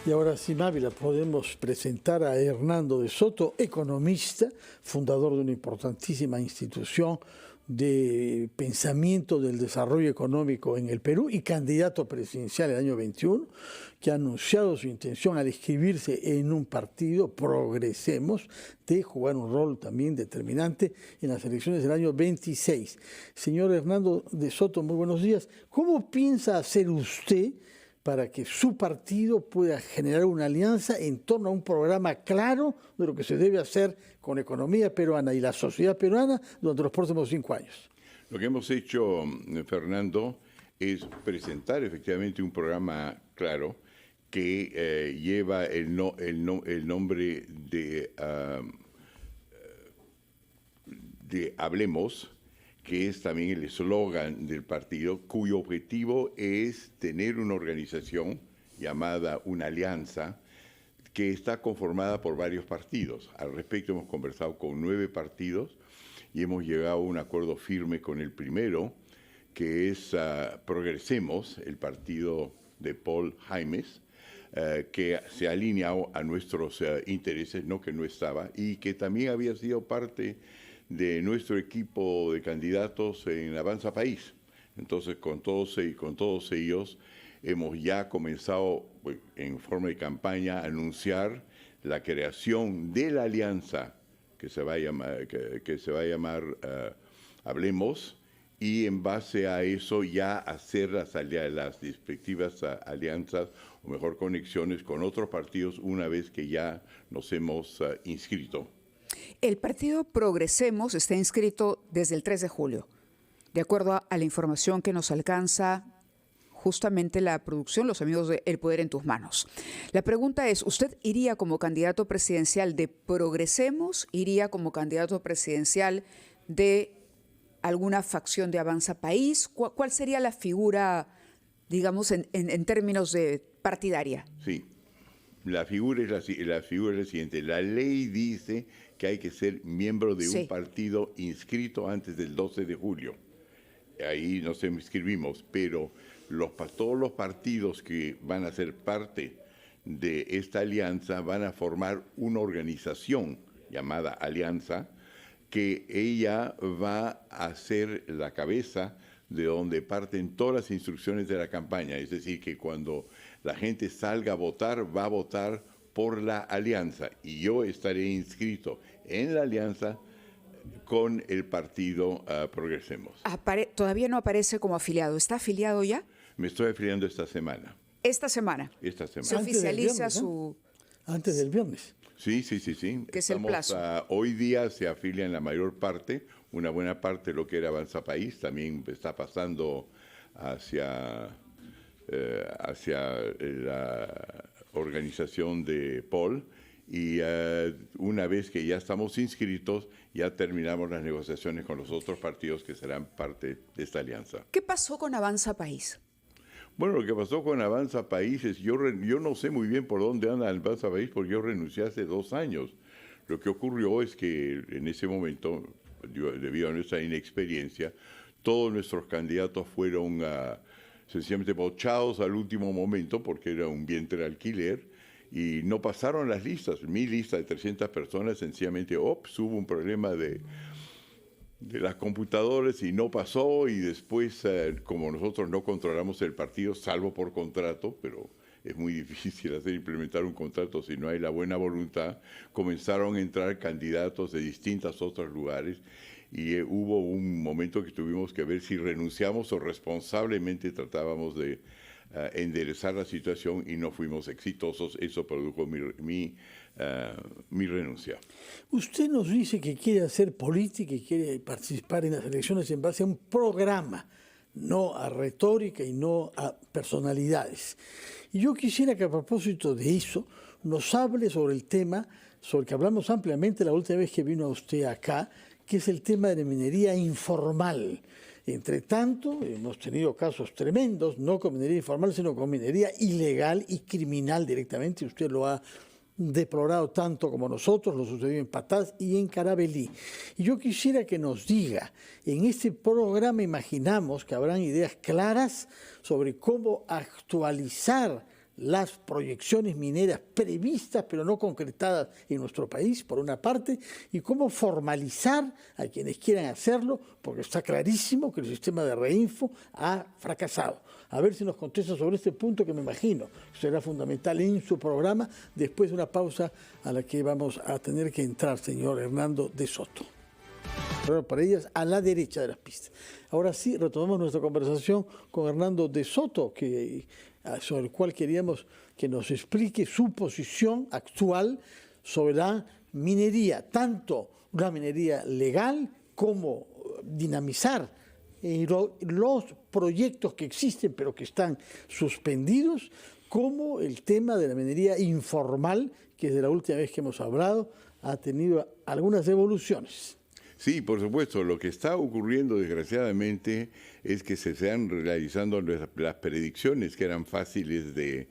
Y ahora sí, Mávila, podemos presentar a Hernando de Soto, economista, fundador de una importantísima institución de pensamiento del desarrollo económico en el Perú y candidato presidencial el año 21, que ha anunciado su intención al inscribirse en un partido, Progresemos, de jugar un rol también determinante en las elecciones del año 26. Señor Hernando de Soto, muy buenos días. ¿Cómo piensa hacer usted para que su partido pueda generar una alianza en torno a un programa claro de lo que se debe hacer con la economía peruana y la sociedad peruana durante los próximos 5 años? Lo que hemos hecho, Fernando, es presentar efectivamente un programa claro que lleva el nombre de Hablemos, que es también el eslogan del partido, cuyo objetivo es tener una organización llamada una alianza que está conformada por varios partidos. Al respecto hemos conversado con 9 partidos y hemos llegado a un acuerdo firme con el primero, que es Progresemos, el partido de Paul Jaimes, que se ha alineado a nuestros intereses, no que no estaba, y que también había sido parte de nuestro equipo de candidatos en Avanza País. Entonces, con todos ellos hemos ya comenzado en forma de campaña a anunciar la creación de la alianza que se va a llamar Hablemos, y en base a eso ya hacer las respectivas alianzas, o mejor conexiones con otros partidos una vez que ya nos hemos inscrito. El partido Progresemos está inscrito desde el 3 de julio. De acuerdo a la información que nos alcanza justamente la producción, los amigos de El Poder en Tus Manos. La pregunta es, ¿usted iría como candidato presidencial de Progresemos? ¿Iría como candidato presidencial de alguna facción de Avanza País? ¿Cuál sería la figura, digamos, en términos de partidaria? Sí, la figura es la siguiente. La ley dice que hay que ser miembro de un partido inscrito antes del 12 de julio. Ahí nos inscribimos, pero todos los partidos que van a ser parte de esta alianza van a formar una organización llamada Alianza, que ella va a ser la cabeza de donde parten todas las instrucciones de la campaña. Es decir, que cuando la gente salga a votar, va a votar por la alianza, y yo estaré inscrito en la alianza con el partido Progresemos. Todavía no aparece como afiliado. ¿Está afiliado ya? Me estoy afiliando esta semana. ¿Esta semana? Esta semana. Se oficializa viernes, ¿no? Antes del viernes. Sí. Que es el plazo. Hoy día se afilian la mayor parte, una buena parte de lo que era Avanza País, también está pasando hacia la organización de Paul, y una vez que ya estamos inscritos, ya terminamos las negociaciones con los otros partidos que serán parte de esta alianza. ¿Qué pasó con Avanza País? Bueno, lo que pasó con Avanza País es, yo no sé muy bien por dónde anda Avanza País, porque yo renuncié hace 2 años. Lo que ocurrió es que en ese momento, debido a nuestra inexperiencia, todos nuestros candidatos fueron sencillamente bochados al último momento, porque era un vientre de alquiler, y no pasaron las listas. Mi lista de 300 personas, sencillamente, hubo un problema de las computadoras y no pasó, y después, como nosotros no controlamos el partido, salvo por contrato, pero es muy difícil implementar un contrato si no hay la buena voluntad, comenzaron a entrar candidatos de distintos otros lugares, y hubo un momento que tuvimos que ver si renunciamos o responsablemente tratábamos de enderezar la situación, y no fuimos exitosos. Eso produjo mi renuncia. Usted nos dice que quiere hacer política y quiere participar en las elecciones en base a un programa, no a retórica y no a personalidades. Y yo quisiera que, a propósito de eso, nos hable sobre el tema sobre el que hablamos ampliamente la última vez que vino usted acá, que es el tema de la minería informal. Entre tanto, hemos tenido casos tremendos, no con minería informal, sino con minería ilegal y criminal directamente. Usted lo ha deplorado tanto como nosotros, lo sucedió en Patás y en Carabelí. Y yo quisiera que nos diga, en este programa imaginamos que habrán ideas claras sobre cómo actualizar las proyecciones mineras previstas pero no concretadas en nuestro país, por una parte, y cómo formalizar a quienes quieran hacerlo, porque está clarísimo que el sistema de Reinfo ha fracasado. A ver si nos contesta sobre este punto, que me imagino será fundamental en su programa, después de una pausa a la que vamos a tener que entrar, señor Hernando de Soto. Pero para ellas, a la derecha de las pistas. Ahora sí, retomamos nuestra conversación con Hernando de Soto, sobre el cual queríamos que nos explique su posición actual sobre la minería, tanto la minería legal como dinamizar los proyectos que existen pero que están suspendidos, como el tema de la minería informal, que desde la última vez que hemos hablado ha tenido algunas evoluciones. Sí, por supuesto. Lo que está ocurriendo, desgraciadamente, es que se están realizando las predicciones que eran fáciles de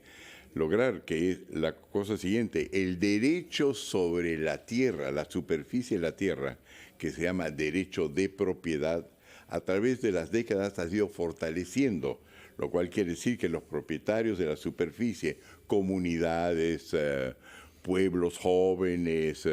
lograr, que es la cosa siguiente: el derecho sobre la tierra, la superficie de la tierra, que se llama derecho de propiedad, a través de las décadas ha ido fortaleciendo, lo cual quiere decir que los propietarios de la superficie, comunidades, pueblos jóvenes,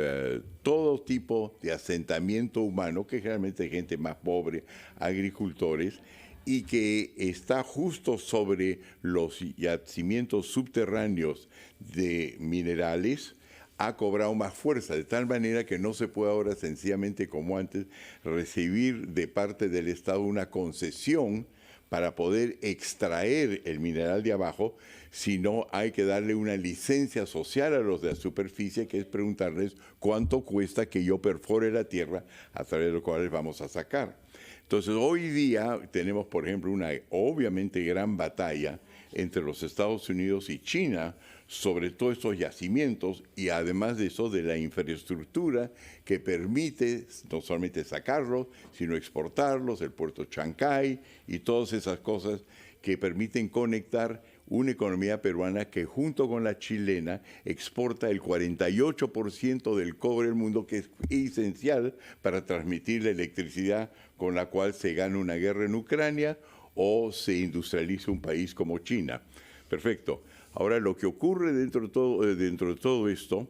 todo tipo de asentamiento humano, que generalmente es gente más pobre, agricultores, y que está justo sobre los yacimientos subterráneos de minerales, ha cobrado más fuerza, de tal manera que no se puede ahora sencillamente, como antes, recibir de parte del Estado una concesión para poder extraer el mineral de abajo, sino hay que darle una licencia social a los de la superficie, que es preguntarles cuánto cuesta que yo perfore la tierra a través de lo cual vamos a sacar. Entonces, hoy día tenemos, por ejemplo, una obviamente gran batalla entre los Estados Unidos y China sobre todos estos yacimientos, y además de eso, de la infraestructura que permite no solamente sacarlos, sino exportarlos, el puerto Chancay y todas esas cosas que permiten conectar una economía peruana que, junto con la chilena, exporta el 48% del cobre del mundo, que es esencial para transmitir la electricidad con la cual se gana una guerra en Ucrania o se industrializa un país como China. Perfecto. Ahora, lo que ocurre dentro de todo esto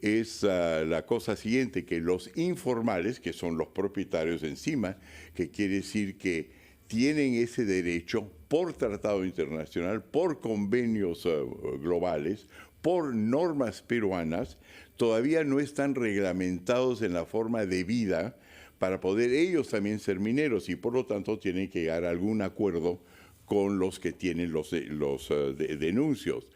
es la cosa siguiente, que los informales, que son los propietarios encima, que quiere decir que tienen ese derecho por tratado internacional, por convenios globales, por normas peruanas, todavía no están reglamentados en la forma debida para poder ellos también ser mineros, y por lo tanto tienen que llegar a algún acuerdo con los que tienen los denuncios.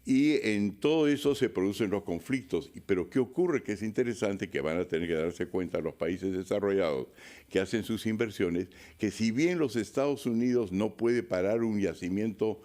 Y en todo eso se producen los conflictos. Pero ¿qué ocurre? Que es interesante, que van a tener que darse cuenta los países desarrollados que hacen sus inversiones, que si bien los Estados Unidos no puede parar un yacimiento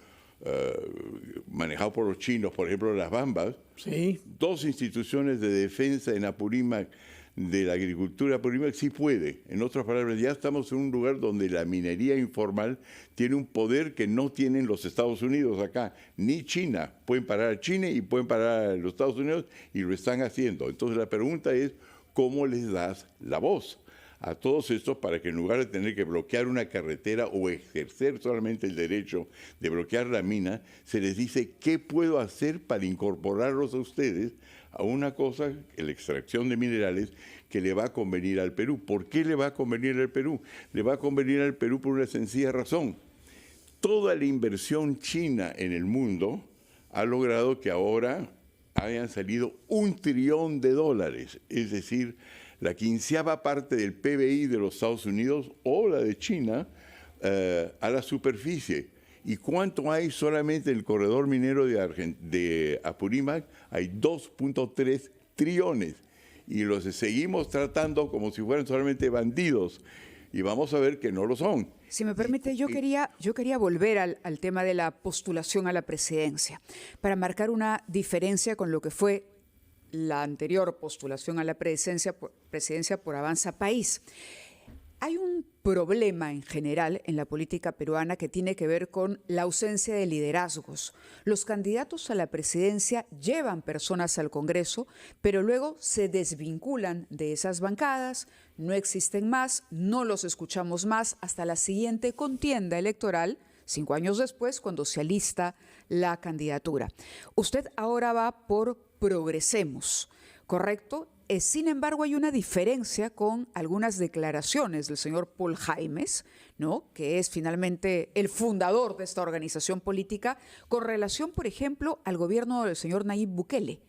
manejado por los chinos, por ejemplo, las Bambas, sí, dos instituciones de defensa en Apurímac, de la agricultura Apurímac, sí puede. En otras palabras, ya estamos en un lugar donde la minería informal tiene un poder que no tienen los Estados Unidos acá, ni China. Pueden parar a China y pueden parar a los Estados Unidos, y lo están haciendo. Entonces la pregunta es, ¿cómo les das la voz a todos estos para que, en lugar de tener que bloquear una carretera o ejercer solamente el derecho de bloquear la mina, se les dice qué puedo hacer para incorporarlos a ustedes a una cosa, la extracción de minerales, que le va a convenir al Perú? ¿Por qué le va a convenir al Perú? Le va a convenir al Perú por una sencilla razón. Toda la inversión china en el mundo ha logrado que ahora hayan salido $1 trillón, es decir, la 15ª parte del PBI de los Estados Unidos o la de China a la superficie. ¿Y cuánto hay solamente en el corredor minero de Apurímac? Hay 2.3 trillones. Y los seguimos tratando como si fueran solamente bandidos. Y vamos a ver que no lo son. Si me permite, yo quería volver al tema de la postulación a la presidencia, para marcar una diferencia con lo que fue la anterior postulación a la presidencia por Avanza País. Hay un problema en general en la política peruana que tiene que ver con la ausencia de liderazgos. Los candidatos a la presidencia llevan personas al Congreso, pero luego se desvinculan de esas bancadas, no existen más, no los escuchamos más hasta la siguiente contienda electoral, 5 años después, cuando se alista la candidatura. Usted ahora va por Progresemos, ¿correcto? Sin embargo, hay una diferencia con algunas declaraciones del señor Paul Jaimes, ¿no?, que es finalmente el fundador de esta organización política, con relación, por ejemplo, al gobierno del señor Nayib Bukele,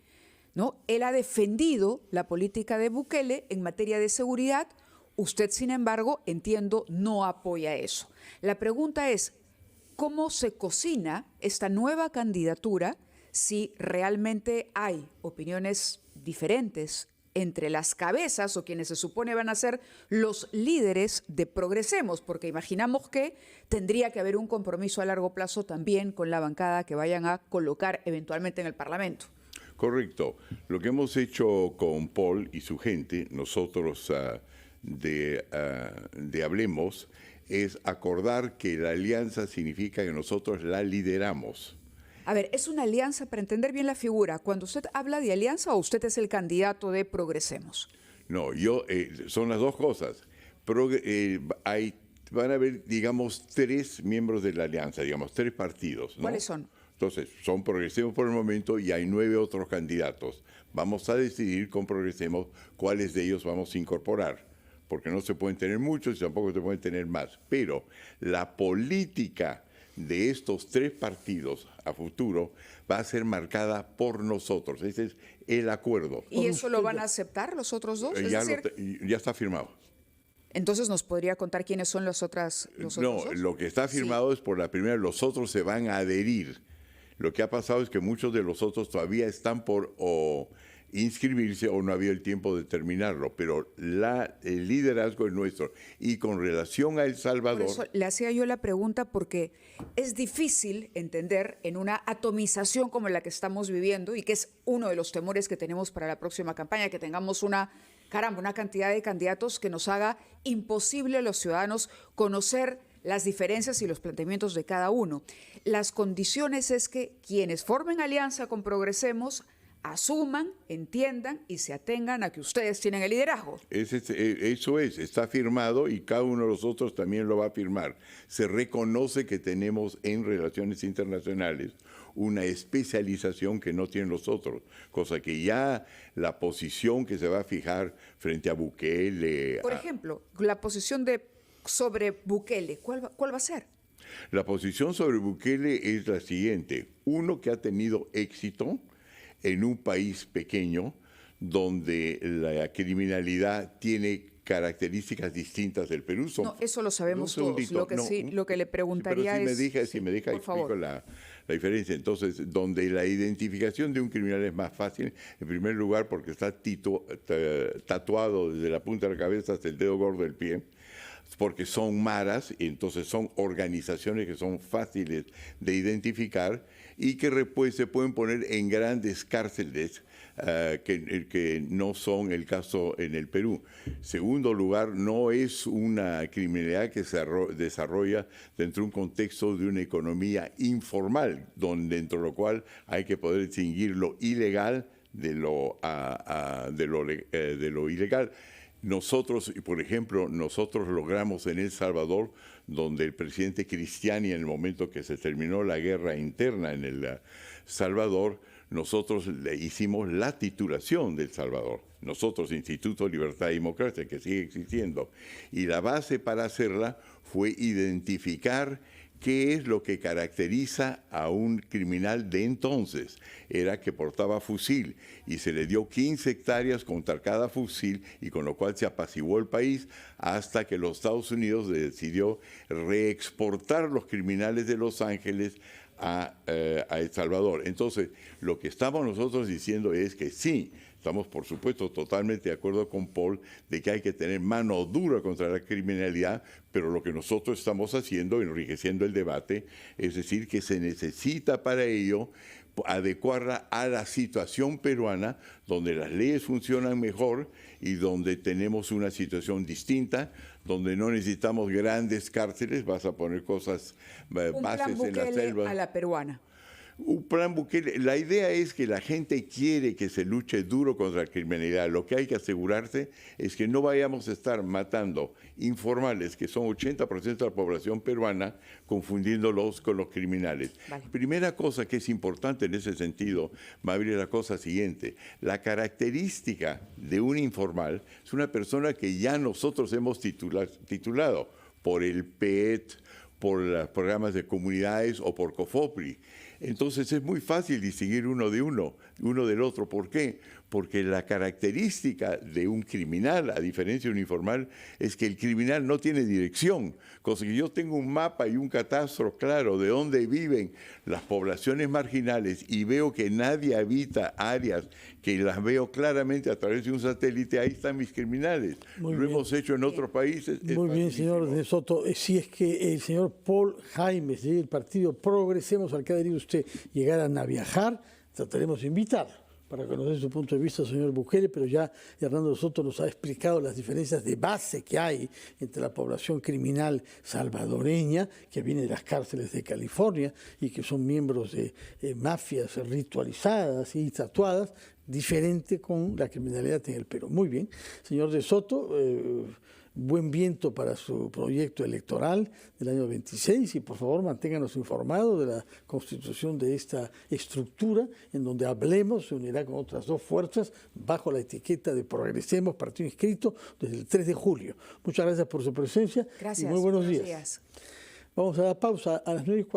¿no? Él ha defendido la política de Bukele en materia de seguridad. Usted, sin embargo, entiendo, no apoya eso. La pregunta es, ¿cómo se cocina esta nueva candidatura si realmente hay opiniones diferentes entre las cabezas o quienes se supone van a ser los líderes de Progresemos? Porque imaginamos que tendría que haber un compromiso a largo plazo también con la bancada que vayan a colocar eventualmente en el Parlamento. Correcto. Lo que hemos hecho con Paul y su gente, nosotros de Hablemos, es acordar que la alianza significa que nosotros la lideramos. A ver, ¿es una alianza para entender bien la figura? Cuando usted habla de alianza, ¿o usted es el candidato de Progresemos? No, son las dos cosas. Van a haber, digamos, 3 miembros de la alianza, digamos, 3 partidos, ¿no? ¿Cuáles son? Entonces, son Progresemos por el momento y hay 9 otros candidatos. Vamos a decidir con Progresemos cuáles de ellos vamos a incorporar, porque no se pueden tener muchos y tampoco se pueden tener más. Pero la política de estos 3 partidos a futuro va a ser marcada por nosotros. Ese es el acuerdo. ¿Y eso lo van a aceptar los otros dos? Ya está firmado. Entonces, ¿nos podría contar quiénes son los otros dos? Lo que está firmado es por la primera, los otros se van a adherir. Lo que ha pasado es que muchos de los otros todavía están por inscribirse o no había el tiempo de terminarlo, pero el liderazgo es nuestro. Y con relación a El Salvador... Por eso le hacía yo la pregunta, porque es difícil entender en una atomización como la que estamos viviendo, y que es uno de los temores que tenemos para la próxima campaña, que tengamos una cantidad de candidatos que nos haga imposible a los ciudadanos conocer las diferencias y los planteamientos de cada uno. Las condiciones es que quienes formen alianza con Progresemos asuman, entiendan y se atengan a que ustedes tienen el liderazgo. Eso está firmado y cada uno de los otros también lo va a firmar. Se reconoce que tenemos en relaciones internacionales una especialización que no tienen los otros, cosa que ya la posición que se va a fijar frente a Bukele... Por ejemplo, la posición sobre Bukele, ¿cuál va a ser? La posición sobre Bukele es la siguiente. Uno, que ha tenido éxito en un país pequeño donde la criminalidad tiene características distintas del Perú. No, eso lo sabemos todos. Lo que le preguntaría si me deja explico la diferencia. Entonces, donde la identificación de un criminal es más fácil, en primer lugar porque está tatuado desde la punta de la cabeza hasta el dedo gordo del pie, porque son maras, y entonces son organizaciones que son fáciles de identificar y que después se pueden poner en grandes cárceles, que no son el caso en el Perú. Segundo lugar, no es una criminalidad que se desarrolla dentro de un contexto de una economía informal, dentro de lo cual hay que poder distinguir lo ilegal de lo ilegal. Nosotros, por ejemplo, logramos en El Salvador, donde el presidente Cristiani, en el momento que se terminó la guerra interna en El Salvador, nosotros le hicimos la titulación de El Salvador. Nosotros, Instituto de Libertad y Democracia, que sigue existiendo. Y la base para hacerla fue identificar qué es lo que caracteriza a un criminal de entonces. Era que portaba fusil y se le dio 15 hectáreas contra cada fusil, y con lo cual se apaciguó el país hasta que los Estados Unidos decidió reexportar los criminales de Los Ángeles a El Salvador. Entonces, lo que estamos nosotros diciendo es que sí, estamos por supuesto totalmente de acuerdo con Paul de que hay que tener mano dura contra la criminalidad, pero lo que nosotros estamos haciendo, enriqueciendo el debate, es decir, que se necesita para ello adecuarla a la situación peruana, donde las leyes funcionan mejor y donde tenemos una situación distinta, donde no necesitamos grandes cárceles, vas a poner cosas, bases en la selva. A la peruana. Un plan Bukele, la idea es que la gente quiere que se luche duro contra la criminalidad. Lo que hay que asegurarse es que no vayamos a estar matando informales, que son 80% de la población peruana, confundiéndolos con los criminales. Vale. Primera cosa que es importante en ese sentido, Mabel, es la cosa siguiente. La característica de un informal es una persona que ya nosotros hemos titulado por el PET, por los programas de comunidades o por COFOPRI. Entonces es muy fácil distinguir uno del otro. ¿Por qué? Porque la característica de un criminal, a diferencia de un informal, es que el criminal no tiene dirección. Cosa que yo tengo un mapa y un catastro claro de dónde viven las poblaciones marginales y veo que nadie habita áreas que las veo claramente a través de un satélite, ahí están mis criminales. Lo hemos hecho en otros países. Muy bien, señor de Soto. Si es que el señor Paul Jaimes del partido Progresemos, al que adherido usted, llegara a viajar, trataremos de invitar para conocer su punto de vista, señor Bukele, pero ya Hernando Soto nos ha explicado las diferencias de base que hay entre la población criminal salvadoreña, que viene de las cárceles de California y que son miembros de mafias ritualizadas y tatuadas, diferente con la criminalidad en el Perú. Muy bien, señor de Soto, buen viento para su proyecto electoral del año 26 y por favor manténganos informados de la constitución de esta estructura en donde Hablemos se unirá con otras dos fuerzas bajo la etiqueta de Progresemos, partido inscrito desde el 3 de julio. Muchas gracias por su presencia. Gracias. Y muy buenos días. Vamos a la pausa a las 9:40.